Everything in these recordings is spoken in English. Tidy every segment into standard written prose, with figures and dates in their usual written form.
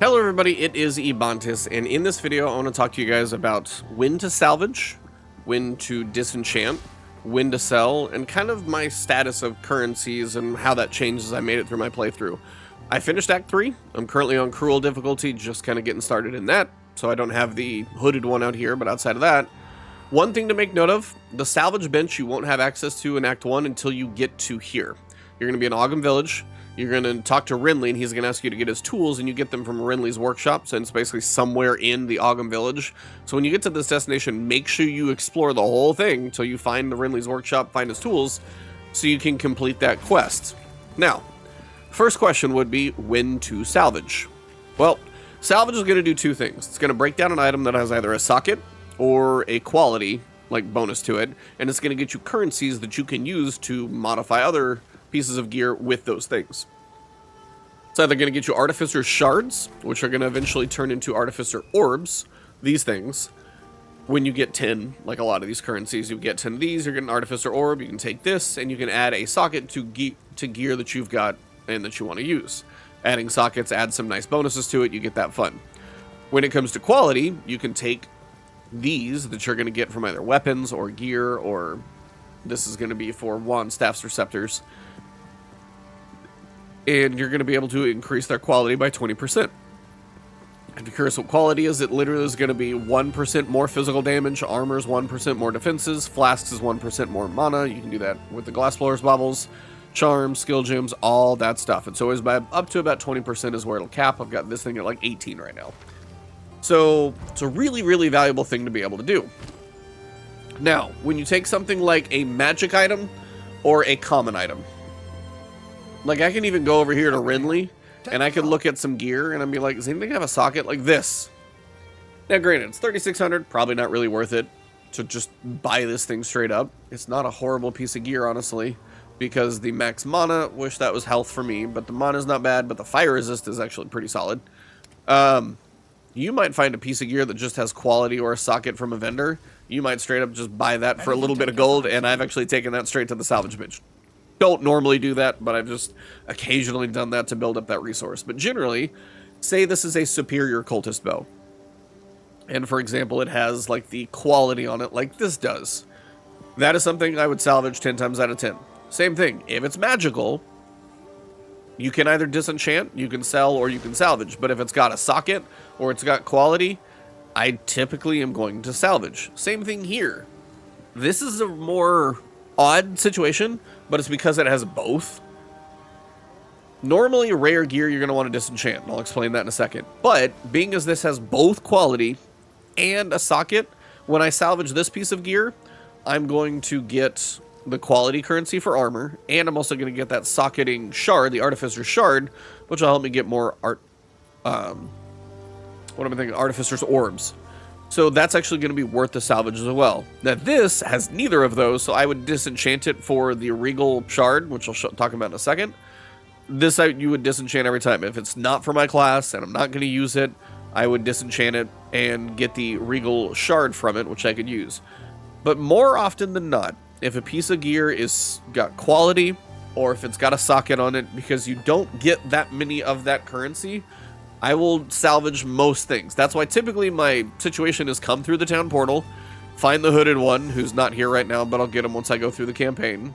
Hello everybody, it is Ebontis, and in this video I want to talk to you guys about when to salvage, when to disenchant, when to sell, and kind of my status of currencies and how that changed as I made it through my playthrough. I finished Act 3, I'm currently on Cruel difficulty, just kind of getting started in that, so I don't have the hooded one out here, but outside of that, one thing to make note of, the salvage bench you won't have access to in Act 1 until you get to here. You're going to be in Autumn Village. You're going to talk to Renly, and he's going to ask you to get his tools, and you get them from Renly's workshop, so it's basically somewhere in the Autumn Village. So when you get to this destination, make sure you explore the whole thing until you find the Renly's workshop, find his tools, so you can complete that quest. Now, first question would be, when to salvage? Well, salvage is going to do two things. It's going to break down an item that has either a socket or a quality, like bonus to it, and it's going to get you currencies that you can use to modify other pieces of gear with those things. It's either going to get you Artificers Shards, which are going to eventually turn into Artificer Orbs, these things. When you get 10, like a lot of these currencies, you get 10 of these, you're getting an Artificer Orb, you can take this, and you can add a socket to gear that you've got and that you want to use. Adding sockets adds some nice bonuses to it, you get that fun. When it comes to quality, you can take these that you're going to get from either weapons or gear, or this is going to be for wand, staffs, or scepters, and you're going to be able to increase their quality by 20%. If you're curious what quality is, it literally is going to be 1% more physical damage, armor's 1% more defenses, flasks is 1% more mana. You can do that with the Glassblowers baubles, charms, skill gems, all that stuff. It's always by up to about 20% is where it'll cap. I've got this thing at like 18 right now. So it's a really, really valuable thing to be able to do. Now, when you take something like a magic item or a common item, like I can even go over here to Renly and I could look at some gear and I'd be like, does anything have a socket like this? Now granted, it's 3,600, probably not really worth it to just buy this thing straight up. It's not a horrible piece of gear, honestly, because the max mana, wish that was health for me, but the mana is not bad, but the fire resist is actually pretty solid. You might find a piece of gear that just has quality or a socket from a vendor. You might straight up just buy that for a little bit of gold, and I've actually taken that straight to the salvage bench. Don't normally do that, but I've just occasionally done that to build up that resource. But generally, say this is a superior cultist bow, and for example, it has like the quality on it like this does. That is something I would salvage 10 times out of 10. Same thing, if it's magical, you can either disenchant, you can sell, or you can salvage. But if it's got a socket or it's got quality, I typically am going to salvage. Same thing here. This is a more odd situation, but it's because it has both. Normally, rare gear you're going to want to disenchant, and I'll explain that in a second. But being as this has both quality and a socket, when I salvage this piece of gear, I'm going to get the quality currency for armor, and I'm also going to get that socketing shard, the Artificer Shard, which will help me get more Artificer's Orbs. So that's actually going to be worth the salvage as well. Now this has neither of those, so I would disenchant it for the Regal Shard, which I'll talk about in a second. This you would disenchant every time. If it's not for my class and I'm not going to use it, I would disenchant it and get the Regal Shard from it, which I could use. But more often than not, if a piece of gear is got quality, or if it's got a socket on it, because you don't get that many of that currency, I will salvage most things. That's why typically my situation is come through the town portal, find the hooded one, who's not here right now, but I'll get him once I go through the campaign,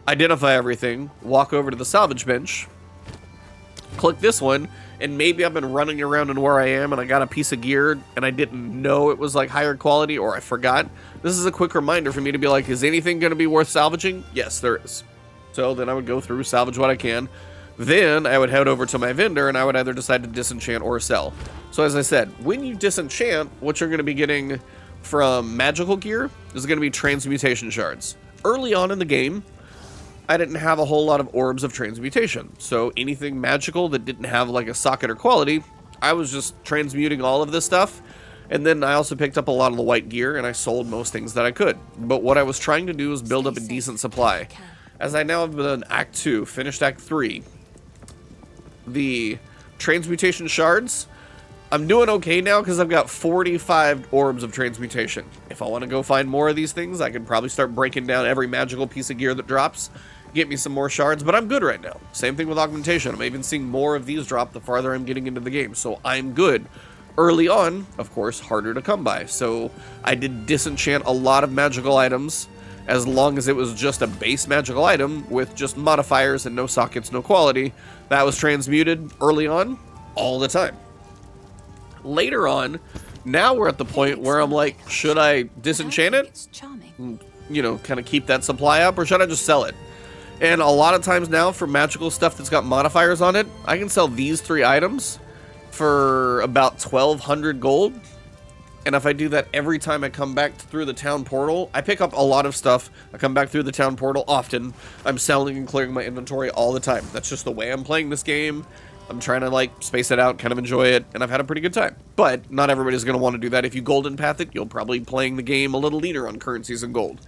identify everything, walk over to the salvage bench, click this one, and maybe I've been running around in where I am and I got a piece of gear and I didn't know it was like higher quality, or I forgot. This is a quick reminder for me to be like, is anything going to be worth salvaging? Yes, there is. So then I would go through, salvage what I can. Then I would head over to my vendor and I would either decide to disenchant or sell. So as I said, when you disenchant, what you're going to be getting from magical gear is going to be Transmutation Shards. Early on in the game, I didn't have a whole lot of orbs of transmutation. So anything magical that didn't have like a socket or quality, I was just transmuting all of this stuff. And then I also picked up a lot of the white gear and I sold most things that I could. But what I was trying to do was build up a decent supply. As I now have been Act 2, finished Act 3, the Transmutation Shards, I'm doing okay now because I've got 45 orbs of transmutation. If I want to go find more of these things, I can probably start breaking down every magical piece of gear that drops, get me some more shards, but I'm good right now. Same thing with Augmentation. I'm even seeing more of these drop the farther I'm getting into the game, so I'm good. Early on, of course, harder to come by, so I did disenchant a lot of magical items as long as it was just a base magical item with just modifiers and no sockets, no quality. That was transmuted early on, all the time. Later on, now we're at the point where I'm like, should I disenchant it? You know, kind of keep that supply up, or should I just sell it? And a lot of times now, for magical stuff that's got modifiers on it, I can sell these 3 items for about 1,200 gold. And if I do that every time I come back through the town portal, I pick up a lot of stuff. I come back through the town portal often. I'm selling and clearing my inventory all the time. That's just the way I'm playing this game. I'm trying to like space it out, kind of enjoy it, and I've had a pretty good time. But not everybody's going to want to do that. If you golden path it, you'll probably be playing the game a little leaner on currencies and gold.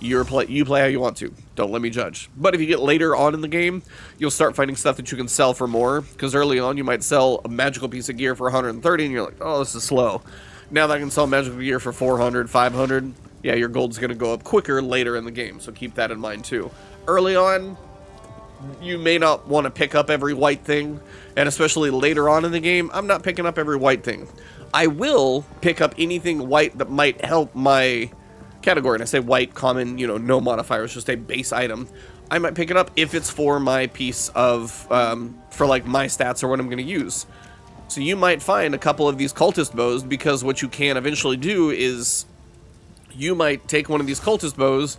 You play how you want to. Don't let me judge. But if you get later on in the game, you'll start finding stuff that you can sell for more. Because early on, you might sell a magical piece of gear for 130, and you're like, oh, this is slow. Now that I can sell magical gear for 400, 500, yeah, your gold's going to go up quicker later in the game. So keep that in mind too. Early on, you may not want to pick up every white thing, and especially later on in the game, I'm not picking up every white thing. I will pick up anything white that might help my category, and I say white, common, you know, no modifiers, just a base item. I might pick it up if it's for my piece of, for like my stats or what I'm going to use. So you might find a couple of these cultist bows, because what you can eventually do is you might take one of these cultist bows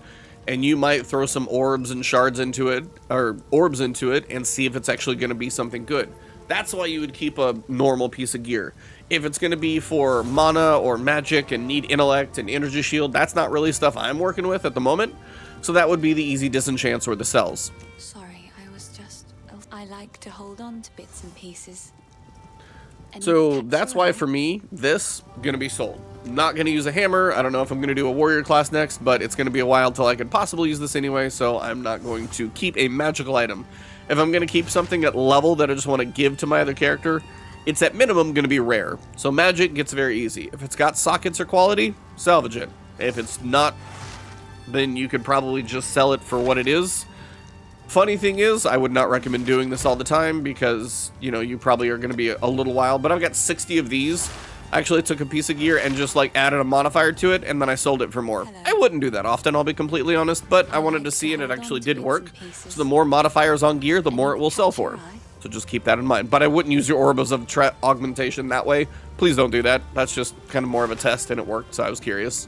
and you might throw some orbs and shards into it, or orbs into it, and see if it's actually going to be something good. That's why you would keep a normal piece of gear. If it's going to be for mana or magic and need intellect and energy shield, that's not really stuff I'm working with at the moment. So that would be the easy disenchants or the cells. Sorry, I like to hold on to bits and pieces. So that's why for me, this gonna be sold. Not gonna use a hammer. I don't know if I'm gonna do a warrior class next, but it's gonna be a while till I could possibly use this anyway, so I'm not going to keep a magical item. If I'm gonna keep something at level that I just want to give to my other character, it's at minimum gonna be rare. So magic gets very easy. If it's got sockets or quality, salvage it. If it's not, then you could probably just sell it for what it is. Funny thing is, I would not recommend doing this all the time because, you know, you probably are going to be a little while, but I've got 60 of these. I actually took a piece of gear and just like added a modifier to it, and then I sold it for more. I wouldn't do that often, I'll be completely honest, but I wanted to see, and it actually did work. So the more modifiers on gear, the more it will sell for. So just keep that in mind. But I wouldn't use your orbs of augmentation that way. Please don't do that. That's just kind of more of a test, and it worked, so I was curious.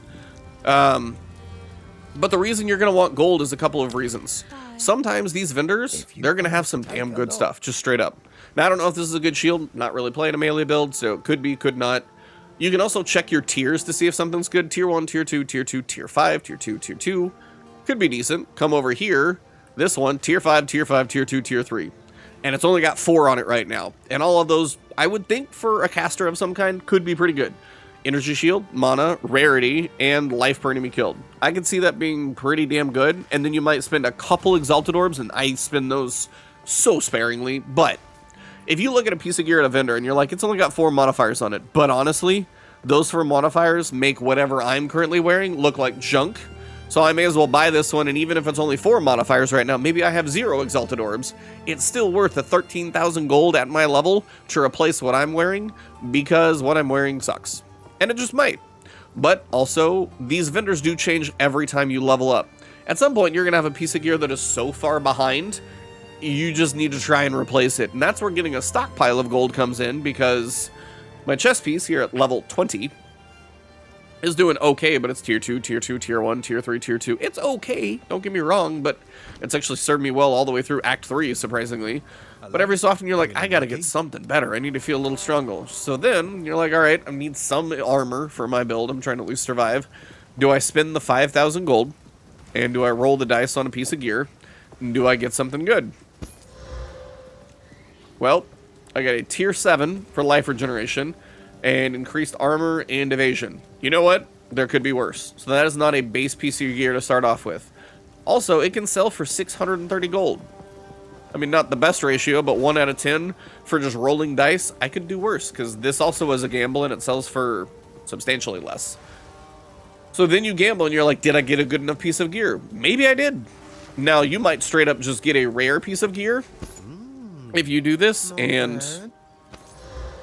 But the reason you're going to want gold is a couple of reasons. Sometimes these vendors, they're going to have some damn good stuff, just straight up. Now, I don't know if this is a good shield. Not really playing a melee build, so it could be, could not. You can also check your tiers to see if something's good. Tier 1, Tier 2, Tier 2, Tier 5, Tier 2, Tier 2. Could be decent. Come over here. This one, Tier 5, Tier 5, Tier 2, Tier 3. And it's only got 4 on it right now. And all of those, I would think, for a caster of some kind, could be pretty good. Energy shield, mana, rarity, and life per enemy killed. I could see that being pretty damn good, and then you might spend a couple exalted orbs, and I spend those so sparingly, but if you look at a piece of gear at a vendor and you're like, it's only got 4 modifiers on it, but honestly, those 4 modifiers make whatever I'm currently wearing look like junk, so I may as well buy this one, and even if it's only 4 modifiers right now, maybe I have 0 exalted orbs, it's still worth the 13,000 gold at my level to replace what I'm wearing, because what I'm wearing sucks. And it just might. But also, these vendors do change every time you level up. At some point, you're going to have a piece of gear that is so far behind, you just need to try and replace it. And that's where getting a stockpile of gold comes in, because my chest piece here at level 20 is doing okay, but it's Tier 2, Tier 2, Tier 1, Tier 3, Tier 2. It's okay, don't get me wrong, but it's actually served me well all the way through Act 3, surprisingly. But every so often you're like, I gotta get something better. I need to feel a little stronger. So then you're like, all right, I need some armor for my build. I'm trying to at least survive. Do I spend the 5,000 gold? And do I roll the dice on a piece of gear? And do I get something good? Well, I got a Tier 7 for life regeneration and increased armor and evasion. You know what? There could be worse. So that is not a base piece of gear to start off with. Also, it can sell for 630 gold. I mean, not the best ratio, but 1 out of 10 for just rolling dice. I could do worse, because this also is a gamble, and it sells for substantially less. So then you gamble, and you're like, did I get a good enough piece of gear? Maybe I did. Now, you might straight up just get a rare piece of gear if you do this, and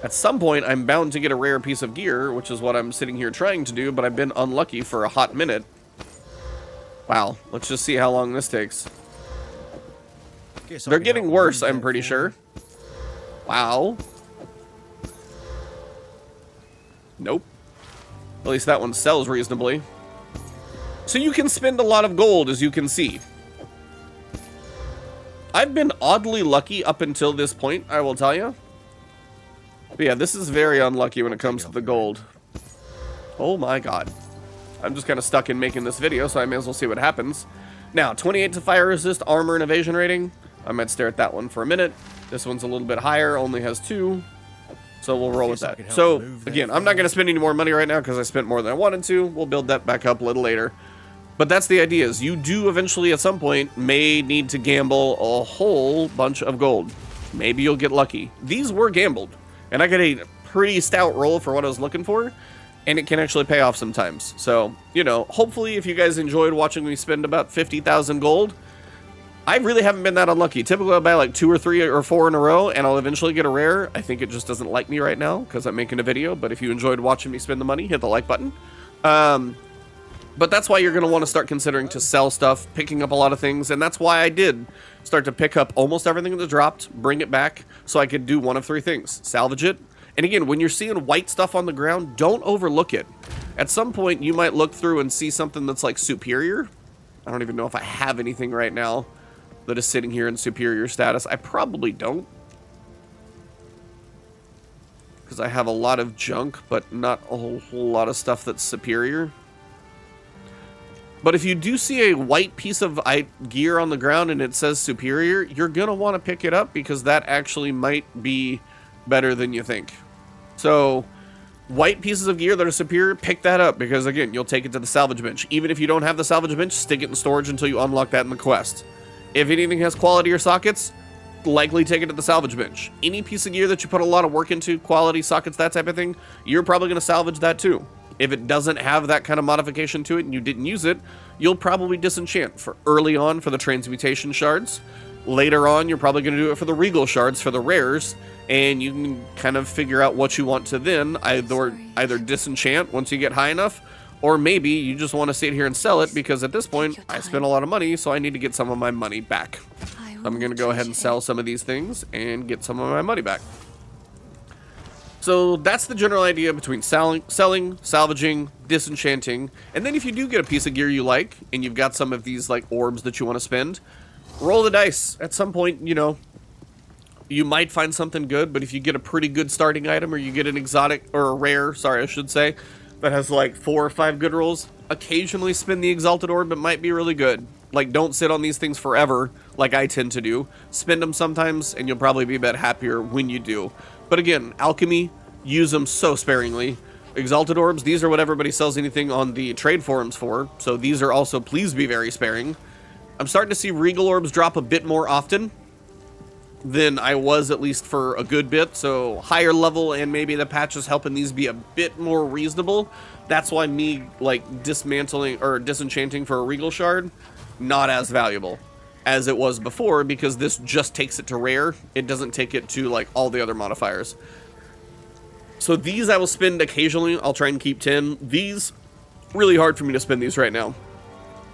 at some point, I'm bound to get a rare piece of gear, which is what I'm sitting here trying to do, but I've been unlucky for a hot minute. Wow, let's just see how long this takes. They're getting worse, I'm pretty sure. Wow. Nope. At least that one sells reasonably. So you can spend a lot of gold, as you can see. I've been oddly lucky up until this point, I will tell you. But yeah, this is very unlucky when it comes to the gold. Oh my god. I'm just kind of stuck in making this video, so I may as well see what happens. Now, 28 to fire resist, armor, and evasion rating. I might stare at that one for a minute. This one's a little bit higher, only has 2. So we'll roll with that. So, again, I'm not going to spend any more money right now because I spent more than I wanted to. We'll build that back up a little later. But that's the idea, is you do eventually at some point may need to gamble a whole bunch of gold. Maybe you'll get lucky. These were gambled, and I got a pretty stout roll for what I was looking for, and it can actually pay off sometimes. So, you know, hopefully if you guys enjoyed watching me spend about 50,000 gold, I really haven't been that unlucky. Typically I'll buy like 2 or 3 or 4 in a row, and I'll eventually get a rare. I think it just doesn't like me right now because I'm making a video, but if you enjoyed watching me spend the money, hit the like button. But that's why you're going to want to start considering to sell stuff, picking up a lot of things, and that's why I did start to pick up almost everything that dropped, bring it back, so I could do one of 3 things. Salvage it. And again, when you're seeing white stuff on the ground, don't overlook it. At some point, you might look through and see something that's like superior. I don't even know if I have anything right now that is sitting here in superior status. I probably don't, because I have a lot of junk, but not a whole lot of stuff that's superior. But if you do see a white piece of gear on the ground and it says superior, you're going to want to pick it up because that actually might be better than you think. So, white pieces of gear that are superior, pick that up because, again, you'll take it to the salvage bench. Even if you don't have the salvage bench, stick it in storage until you unlock that in the quest. If anything has quality or sockets, likely take it to the salvage bench. Any piece of gear that you put a lot of work into, quality, sockets, that type of thing, you're probably going to salvage that too. If it doesn't have that kind of modification to it and you didn't use it, you'll probably disenchant for early on for the Transmutation Shards. Later on, you're probably going to do it for the Regal Shards, for the rares, and you can kind of figure out what you want to then either disenchant once you get high enough, or maybe you just want to sit here and sell it because at this point, I spent a lot of money, so I need to get some of my money back. I'm going to go ahead and sell some of these things and get some of my money back. So that's the general idea between selling, salvaging, disenchanting, and then if you do get a piece of gear you like, and you've got some of these like orbs that you want to spend, roll the dice. At some point, you know, you might find something good, but if you get a pretty good starting item, or you get an exotic, or a rare, sorry, I should say, that has like 4 or 5 good rolls, occasionally spin the Exalted Orb. It might be really good. Like, don't sit on these things forever, like I tend to do. Spend them sometimes, and you'll probably be a bit happier when you do. But again, alchemy, use them so sparingly. Exalted Orbs, these are what everybody sells anything on the trade forums for, so these are also, please be very sparing. I'm starting to see Regal Orbs drop a bit more often than I was, at least for a good bit, so higher level, and maybe the patch is helping these be a bit more reasonable. That's why me, like, dismantling or disenchanting for a Regal Shard, not as valuable as it was before, because this just takes it to rare. It doesn't take it to, like, all the other modifiers. So these I will spend occasionally. I'll try and keep 10. These, really hard for me to spend these right now.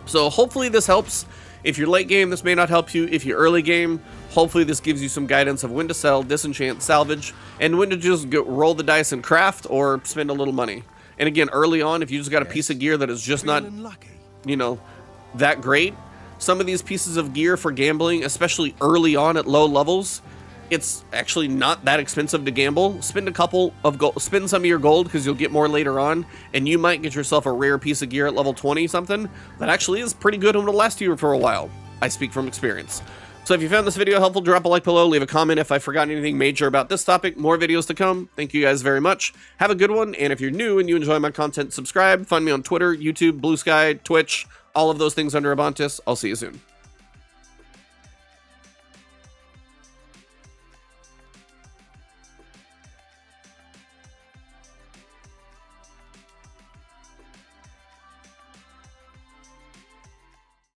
So hopefully this helps. If you're late game, this may not help you. If you're early game, hopefully this gives you some guidance of when to sell, disenchant, salvage, and when to just roll the dice and craft or spend a little money. And again, early on, if you just got a piece of gear that is just not, you know, that great, some of these pieces of gear for gambling, especially early on at low levels, it's actually not that expensive to gamble. Spend a couple of gold, spend some of your gold because you'll get more later on, and you might get yourself a rare piece of gear at level 20 something that actually is pretty good and will last you for a while. I speak from experience. So if you found this video helpful, drop a like below, leave a comment if I forgot anything major about this topic. More videos to come. Thank you guys very much. Have a good one, and if you're new and you enjoy my content, subscribe. Find me on Twitter, YouTube, Blue Sky, Twitch, all of those things under Ebontis. I'll see you soon.